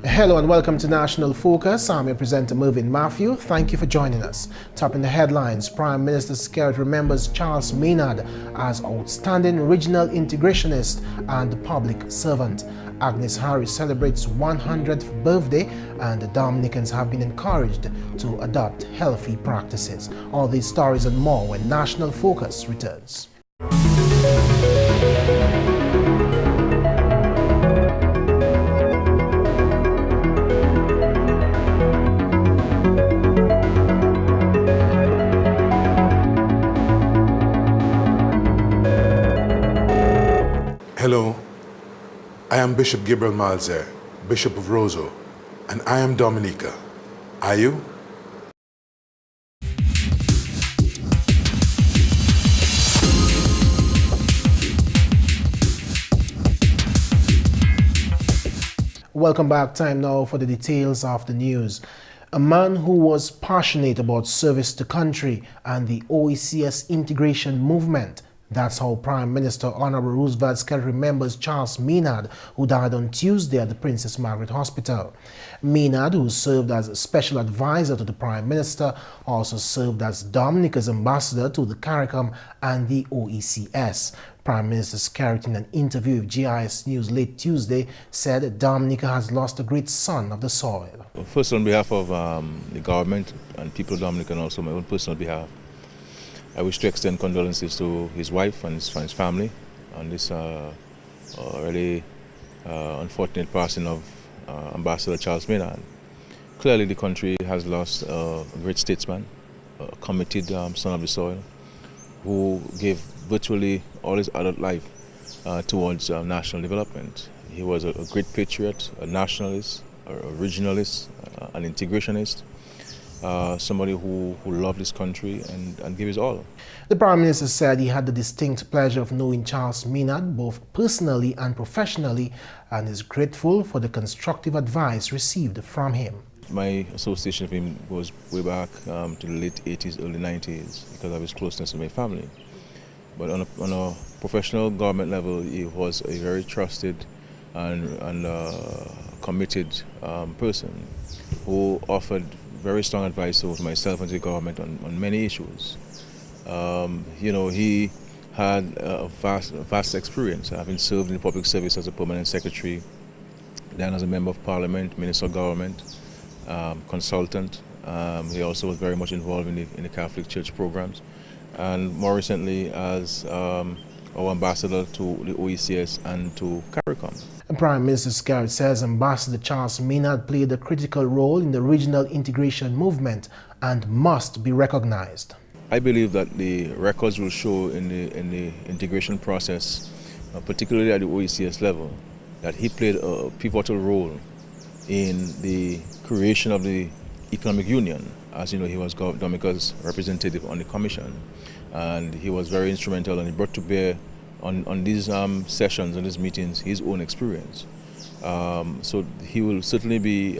Hello and welcome to National Focus. I'm your presenter Mervin. Thank you for joining us. Topping the headlines, Prime Minister's Secretary remembers Charles Maynard as outstanding regional integrationist and public servant. Agnes Harris celebrates 100th birthday and the Dominicans have been encouraged to adopt healthy practices. All these stories and more when National Focus returns. Hello, I am Bishop Gabriel Malzer, Bishop of Roseau, and I am Dominica. Are you? Welcome back. Time now for the details of the news. A man who was passionate about service to country and the OECS integration movement. That's how Prime Minister Honorable Roosevelt Skelly remembers Charles Maynard, who died on Tuesday at the Princess Margaret Hospital. Maynard, who served as a special advisor to the Prime Minister, also served as Dominica's ambassador to the CARICOM and the OECS. Prime Minister Skelly, in an interview with GIS News late Tuesday, said Dominica has lost a great son of the soil. First, on behalf of the government and people of Dominica, and also my own personal behalf, I wish to extend condolences to his wife and his family on this really unfortunate passing of Ambassador Charles Maynard. Clearly, the country has lost a great statesman, a committed son of the soil, who gave virtually all his adult life towards national development. He was a great patriot, a nationalist, a regionalist, an integrationist. Somebody who loved his country and gave his all. The Prime Minister said he had the distinct pleasure of knowing Charles Maynard both personally and professionally and is grateful for the constructive advice received from him. My association with him goes way back to the late 80s, early 90s because of his closeness with my family. But on a professional government level, he was a very trusted and committed person who offered very strong advice to myself and to the government on many issues. He had a vast experience, having served in the public service as a permanent secretary, then as a member of parliament, minister of government, consultant. He also was very much involved in the Catholic Church programs, and more recently as our ambassador to the OECS and to CARICOM. Prime Minister Skelly says Ambassador Charles Maynard played a critical role in the regional integration movement and must be recognized. I believe that the records will show in the integration process, particularly at the OECS level, that he played a pivotal role in the creation of the economic union. As you know, he was Dominica's representative on the commission, and he was very instrumental, and he brought to bear on these sessions, on these meetings, his own experience. So he will certainly be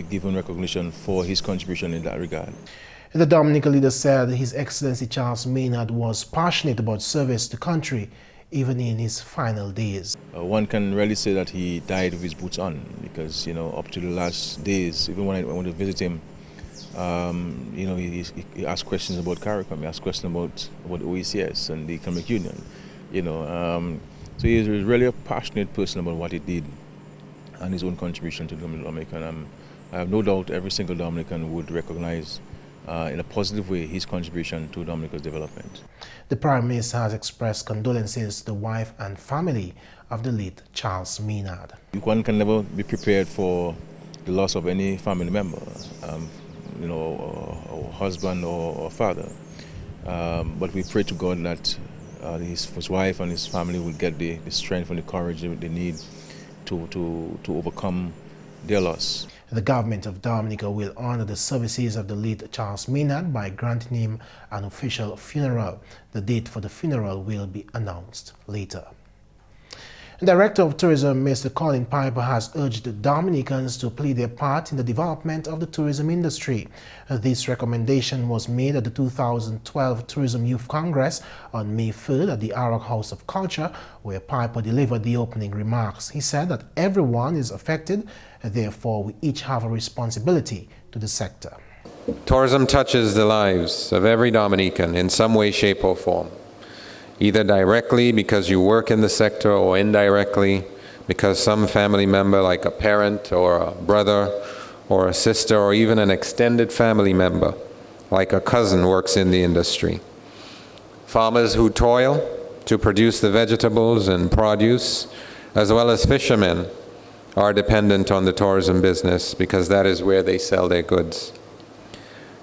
given recognition for his contribution in that regard. The Dominica leader said His Excellency Charles Maynard was passionate about service to country, even in his final days. One can really say that he died with his boots on, because up to the last days, even when I went to visit him, he asked questions about CARICOM, he asked questions about OECS and the Economic Union, So he is really a passionate person about what he did and his own contribution to Dominica. And I have no doubt every single Dominican would recognize in a positive way his contribution to Dominica's development. The Prime Minister has expressed condolences to the wife and family of the late Charles Maynard. One can never be prepared for the loss of any family member. Or husband or father. But we pray to God that his wife and his family will get the strength and the courage they need to overcome their loss. The government of Dominica will honor the services of the late Charles Maynard by granting him an official funeral. The date for the funeral will be announced later. Director of Tourism, Mr. Colin Piper, has urged the Dominicans to play their part in the development of the tourism industry. This recommendation was made at the 2012 Tourism Youth Congress on May 3rd at the Arak House of Culture, where Piper delivered the opening remarks. He said that everyone is affected, therefore we each have a responsibility to the sector. Tourism touches the lives of every Dominican in some way, shape, or form. Either directly because you work in the sector, or indirectly because some family member, like a parent or a brother or a sister, or even an extended family member, like a cousin, works in the industry. Farmers who toil to produce the vegetables and produce, as well as fishermen, are dependent on the tourism business because that is where they sell their goods.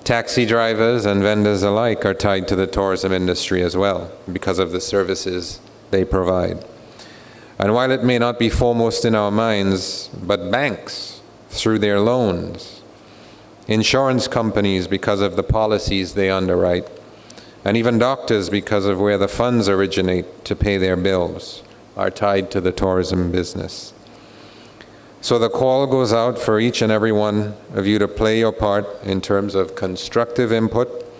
Taxi drivers and vendors alike are tied to the tourism industry as well because of the services they provide. And while it may not be foremost in our minds, but banks, through their loans, insurance companies because of the policies they underwrite, and even doctors because of where the funds originate to pay their bills, are tied to the tourism business. So the call goes out for each and every one of you to play your part in terms of constructive input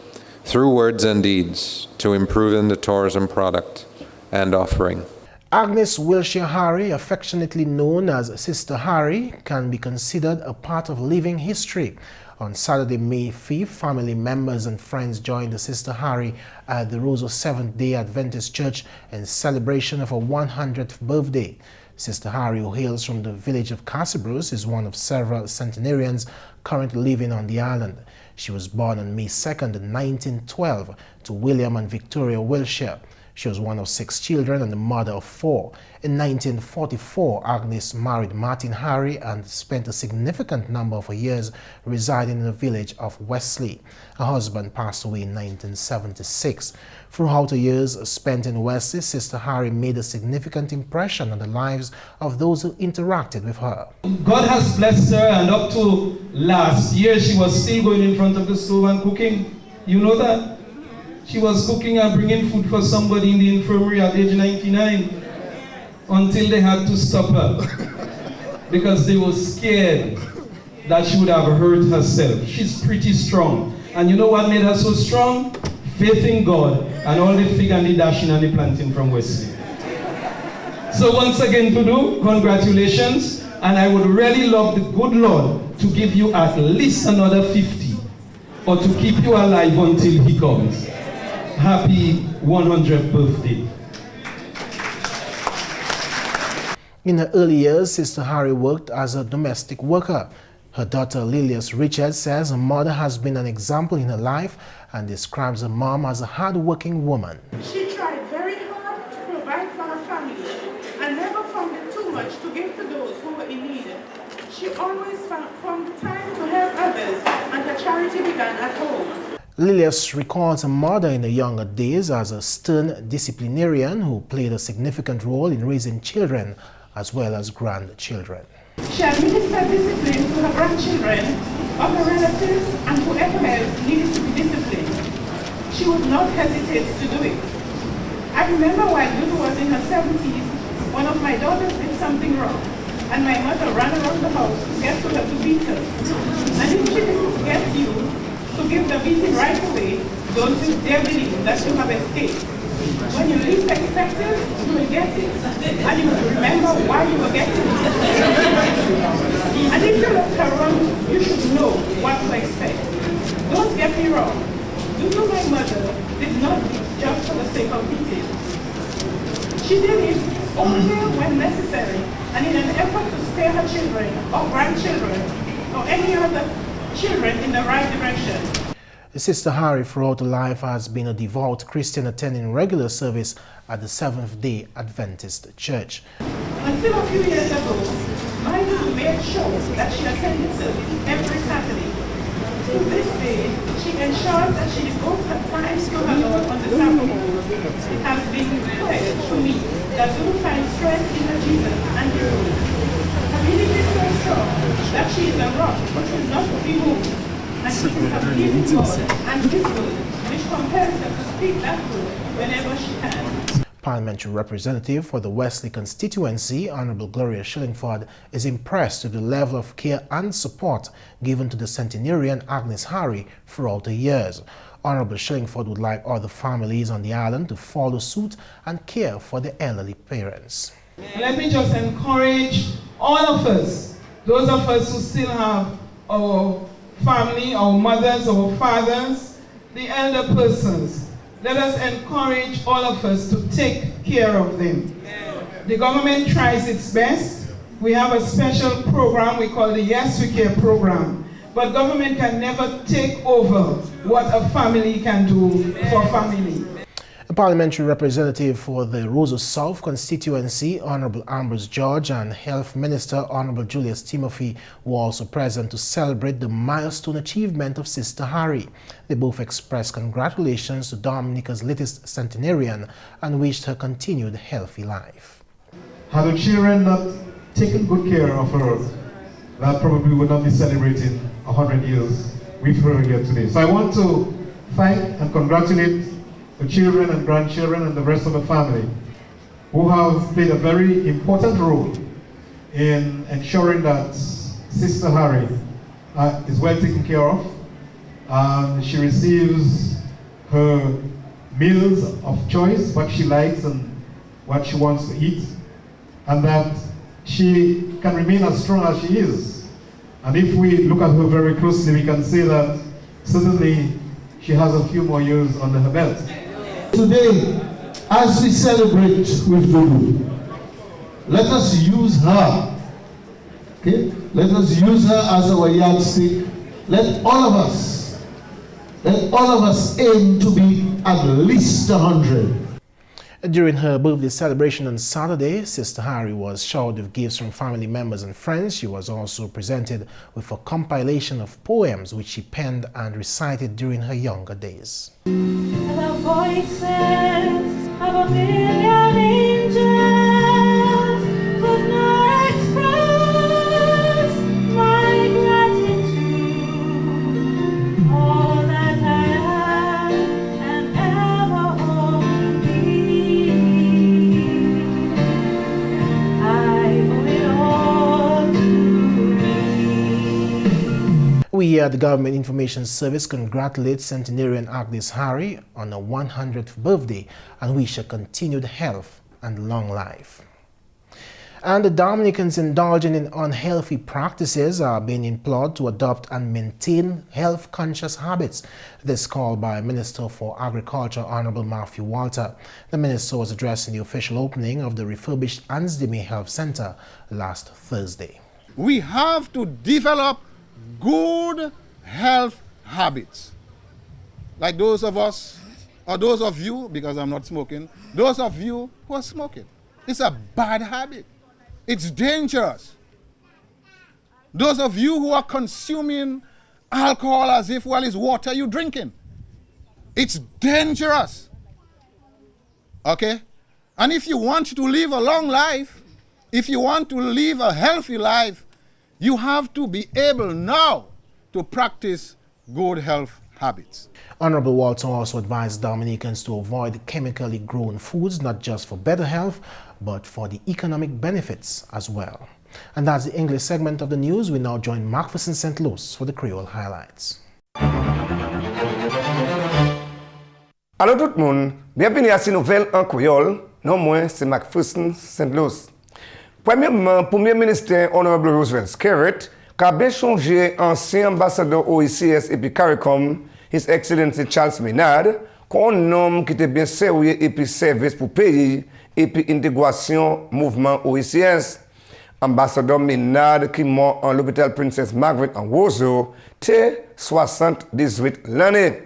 through words and deeds to improving the tourism product and offering. Agnes Wilshire Harry, affectionately known as Sister Harry, can be considered a part of living history. On Saturday, May 5th, family members and friends joined the Sister Harry at the Roseau Seventh-day Adventist Church in celebration of her 100th birthday. Sister Harry, who hails from the village of Cassibruce, is one of several centenarians currently living on the island. She was born on May 2nd, 1912, to William and Victoria Wilshire. She was one of 6 children and the mother of 4. In 1944, Agnes married Martin Harry and spent a significant number of years residing in the village of Wesley. Her husband passed away in 1976. Throughout her years spent in Wesley, Sister Harry made a significant impression on the lives of those who interacted with her. God has blessed her, and up to last year she was still going in front of the stove and cooking. You know that? She was cooking and bringing food for somebody in the infirmary at age 99 until they had to stop her because they were scared that she would have hurt herself. She's pretty strong. And you know what made her so strong? Faith in God and all the fig and the dashing and the planting from Wesley. So once again, Tudu, congratulations. And I would really love the good Lord to give you at least another 50 or to keep you alive until He comes. Happy 100th birthday. In her early years, Sister Harry worked as a domestic worker. Her daughter Lilias Richards says her mother has been an example in her life and describes her mom as a hard-working woman. She tried very hard to provide for her family and never found it too much to give to those who were in need. She always found time to help others, and her charity began at home. Lilias recalls her mother in her younger days as a stern disciplinarian who played a significant role in raising children as well as grandchildren. She administered discipline to her grandchildren, other relatives, and whoever else needed to be disciplined. She would not hesitate to do it. I remember while Lulu was in her 70s, one of my daughters did something wrong, and my mother ran around the house to get to her to beat her. And if she didn't get you to give the beating right away, don't you dare believe that you have escaped. When you least expect it, you will get it. And you will remember why you were getting it. And if you look around, you should know what to expect. Don't get me wrong. Lulu, my mother, did not beat just for the sake of beating. She did it only when necessary and in an effort to steer her children or grandchildren or any other children in the right direction. Sister Harry throughout her life has been a devout Christian attending regular service at the Seventh-day Adventist Church. Until a few years ago, my mom made sure that she attended service every Saturday. To this day, she ensures that she devotes her time to her Lord on the Sabbath. It has been clear to me that we will find strength in her Jesus and His Word. Her belief is so strong that she is a rock which will not be moved. And she is a believing God and His Word, which compels her to speak that word whenever she can. parliamentary representative for the Wesley constituency, Honorable Gloria Shillingford, is impressed with the level of care and support given to the centenarian Agnes Harry throughout the years. Honorable Shillingford would like other families on the island to follow suit and care for the elderly parents. Let me just encourage all of us, those of us who still have our family, our mothers, our fathers, the elder persons. Let us encourage all of us to take care of them. The government tries its best. We have a special program we call the Yes We Care program. But government can never take over what a family can do for family. A parliamentary representative for the Roseau South constituency, Honorable Ambrose George, and Health Minister Honorable Julius Timothy were also present to celebrate the milestone achievement of Sister Harry. They both expressed congratulations to Dominica's latest centenarian and wished her continued healthy life. Had the children not taken good care of her, that probably would not be celebrating 100 years with her here today. So I want to thank and congratulate the children and grandchildren and the rest of the family who have played a very important role in ensuring that Sister Harry is well taken care of. She receives her meals of choice, what she likes and what she wants to eat, and that she can remain as strong as she is. And if we look at her very closely, we can say that certainly she has a few more years under her belt. Today, as we celebrate with Dudu, let us use her. Okay? Let us use her as our yardstick. Let all of us aim to be at least 100. During her birthday celebration on Saturday, Sister Harry was showered with gifts from family members and friends. She was also presented with a compilation of poems which she penned and recited during her younger days. The voices of a million angels could not express my gratitude. All that I am and ever hope to be, I owe it all to thee. We at the Government Information Service congratulate centenarian Agnes Harry on her 100th birthday and wish her continued health and long life. And the Dominicans indulging in unhealthy practices are being implored to adopt and maintain health-conscious habits. This call by Minister for Agriculture, Honorable Matthew Walter. The minister was addressing the official opening of the refurbished Ansdeme Health Center last Thursday. We have to develop good health habits. Like those of us, or those of you, because I'm not smoking, those of you who are smoking. It's a bad habit. It's dangerous. Those of you who are consuming alcohol as if, well, it's water you're drinking. It's dangerous. Okay? And if you want to live a long life, if you want to live a healthy life, you have to be able now to practice good health habits. Honorable Walter also advised Dominicans to avoid chemically grown foods, not just for better health, but for the economic benefits as well. And that's the English segment of the news. We now join McPherson St.Luce for the Creole highlights. Allô tout le monde, bienvenue à ces nouvelles en créole. Non moi, c'est McPherson St.Luce. Premièrement, Premier ministre Honorable Roosevelt Skerritt, qui a bien changé ancien ambassadeur OECS et puis CARICOM, His Excellency Charles Maynard, qu'on homme qui était bien sérieux et puis service pour pays et puis intégration mouvement OECS. Ambassadeur Maynard qui mort en l'hôpital Princess Margaret en Roseau, t'es 78 l'année.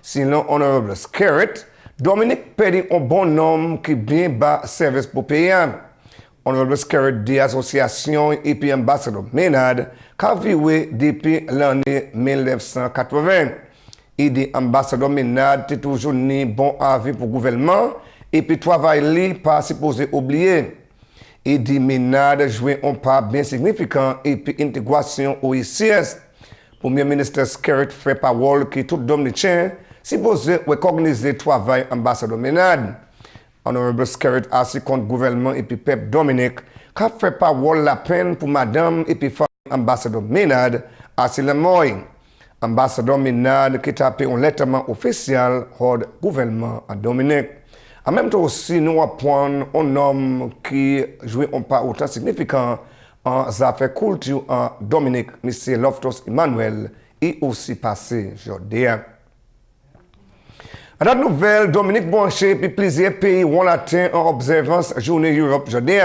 Sinon, Honorable Skerritt, Dominique perdit un bon homme qui bien bas service pour pays. Honorable Skerritt des associations et puis ambassadeur Maynard qui a vécu depuis l'année 1980. Et des ambassadeurs Maynard t'es toujours ni bon avis pour le gouvernement et puis travail pas supposé oublier. Et dit Maynard jouer un pas bien significant et puis intégration au ICS. Premier ministre Skerritt fait parole que tout Dominicain supposé recogniser le travail ambassadeur Maynard. Honorable Skerrit ainsi contre gouvernement et puis peuple Dominique, qui fait parole la peine pour madame et puis ambassadeur Ménard, ainsi le moy. Ambassadeur Ménard qui a fait un lettrement officiel au gouvernement à Dominique. En même temps aussi, nous apprenons un homme qui joue un pas autant significant en affaires culture en Dominique, M. Loftus Emmanuel, et aussi passé aujourd'hui. À la nouvelle, Dominique Branché puis plusieurs pays ont atteint en observance Journée Europe aujourd'hui.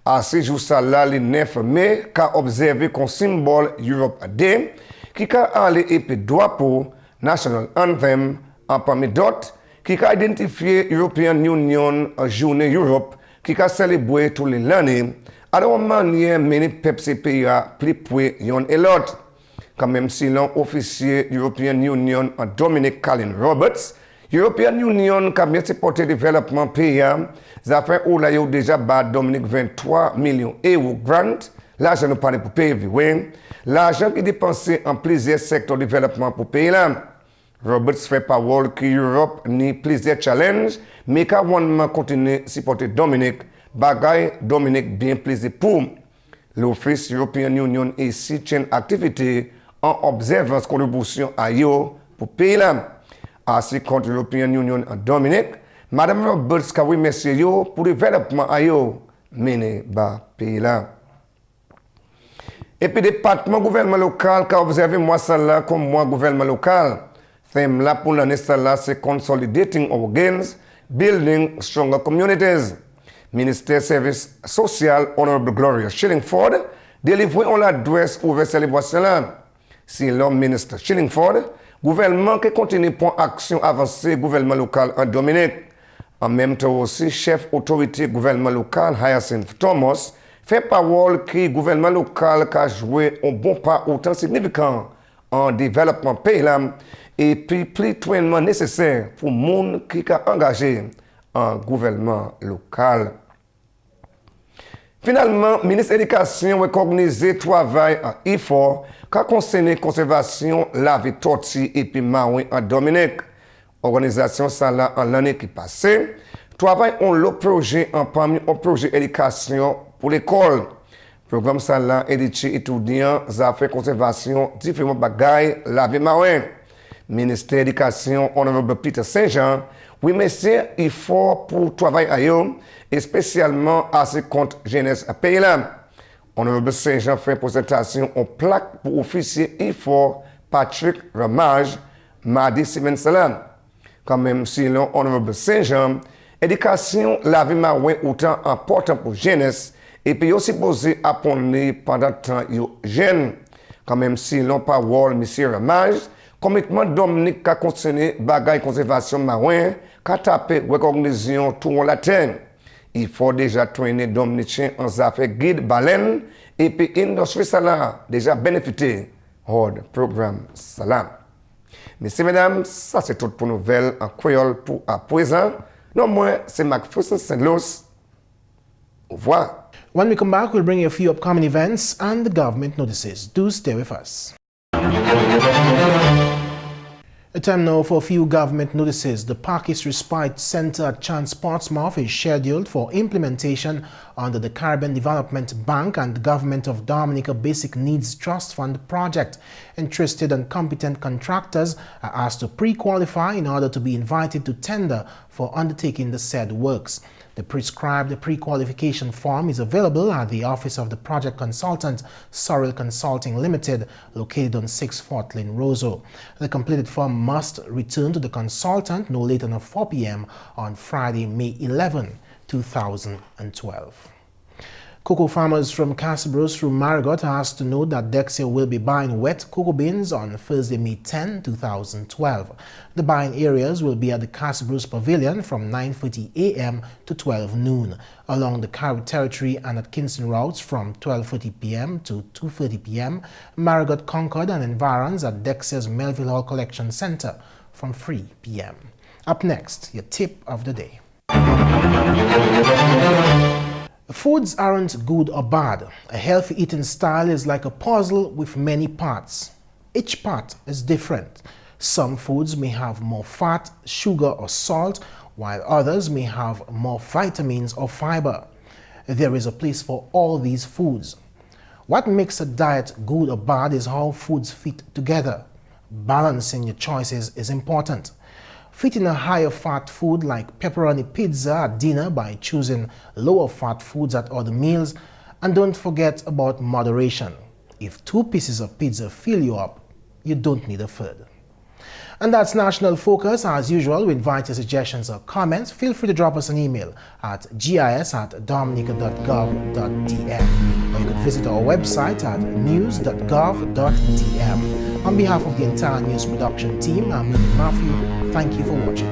À ce jour là, le 9 mai, qu'a observé comme symbole Europe Day, qui a allé et puis drapeau National Anthem en parmi d'autres, qui a identifié European Union Journée Europe, qui a célébré tous les années, à la manière mené Pepsi pays à plus près yon et l'autre. Quand même si l'on officier European Union en Dominic Colin Roberts, European Union qui a bien supporté le développement pays, ça fait où là, il y a déjà bas Dominique 23 millions d'euros grant, l'argent nous parle pour payer, l'argent qui est dépensé en plusieurs secteurs de développement pour payer là. Roberts fait parole que l'Europe ni plusieurs challenges, mais qu'à continuer à supporter Dominique, bagay Dominique bien plaisir pour. L'Office European Union ici tient activité en observance contribution à yo pour pays là. Ainsi contre l'European Union en Dominique, Madame Roberts ka oui monsieur yo pour développement à yo mené ba pays là. Et puis département gouvernement local qui a observé moi ça là comme moi gouvernement local. Thème là pour l'année ça là c'est consolidating our gains, building stronger communities. Ministère Service Social Honorable Gloria Shillingford délivré on l'adresse ouverte célébration là. Si l'homme ministre Shillingford, gouvernement qui continue pour action avancée gouvernement local en Dominique. En même temps aussi, chef autorité gouvernement local Hyacinth Thomas fait parole que gouvernement local a joué un bon pas autant significant en développement pays là et puis plus toinement nécessaire pour le monde qui a engagé en gouvernement local. Finalement, le ministre de l'Éducation a recognisé le travail en effort qui a concerné la conservation la vie tortue et puis maouin en Dominique. Organisation ça là en l'année qui passée, travail on le projet en parmi un projet éducation pour l'école. Programme ça là éduqué étudiants affaires conservation différents bagailles la vie maouin. Ministère de l'Éducation honorable Peter Saint-Jean, oui monsieur, il faut pour travailler à eux et spécialement à ce compte jeunesse à pays là. Honorable Saint-Jean fait présentation en plaque pour officier IFOR Patrick Ramage mardi semaine salam. Quand même si l'on Honorable Saint-Jean, éducation la vie maouin autant important pour jeunesse et puis aussi posé à prendre pendant temps yo jeune. Quand même si l'on parole monsieur Ramage, commitment Dominique qui a concerné bagaille conservation maouin, qui a tapé recognition tout on l'atteint. Il faut déjà traîner Dominicain en affaires guide baleine et puis industrie ça déjà bénéficié du programme Salam. Messieurs, mesdames, ça c'est tout pour nouvelles en créole pour à présent. Non moins, c'est McPherson St.Luce. Au revoir. When we come back, we'll bring you a few upcoming events and the government notices. Do stay with us. A time now for a few government notices. The Parkes Respite Center at Chance Portsmouth is scheduled for implementation under the Caribbean Development Bank and the Government of Dominica Basic Needs Trust Fund project. Interested and competent contractors are asked to pre-qualify in order to be invited to tender for undertaking the said works. The prescribed pre-qualification form is available at the office of the project consultant, Sorrel Consulting Limited, located on 6 Fort Lane, Roseau. The completed form must return to the consultant no later than 4 p.m. on Friday, May 11, 2012. Cocoa farmers from Casabros through Marigot are asked to note that Dexia will be buying wet cocoa beans on Thursday, May 10, 2012. The buying areas will be at the Casabros Pavilion from 9:30 a.m. to 12 noon, along the Carib Territory and at Kingston routes from 12:30 p.m. to 2:30 p.m., Marigot, Concord and environs at Dexia's Melville Hall Collection Center from 3 p.m. Up next, your tip of the day. Foods aren't good or bad. A healthy eating style is like a puzzle with many parts. Each part is different. Some foods may have more fat, sugar or salt, while others may have more vitamins or fiber. There is a place for all these foods. What makes a diet good or bad is how foods fit together. Balancing your choices is important. Fit in a higher fat food like pepperoni pizza at dinner by choosing lower fat foods at other meals, and don't forget about moderation. If 2 pieces of pizza fill you up, you don't need a third. And that's National Focus. As usual, we invite your suggestions or comments. Feel free to drop us an email at gis@dominica.gov.dm, or you can visit our website at news.gov.dm. On behalf of the entire news production team, I'm Mervin Matthew. Thank you for watching.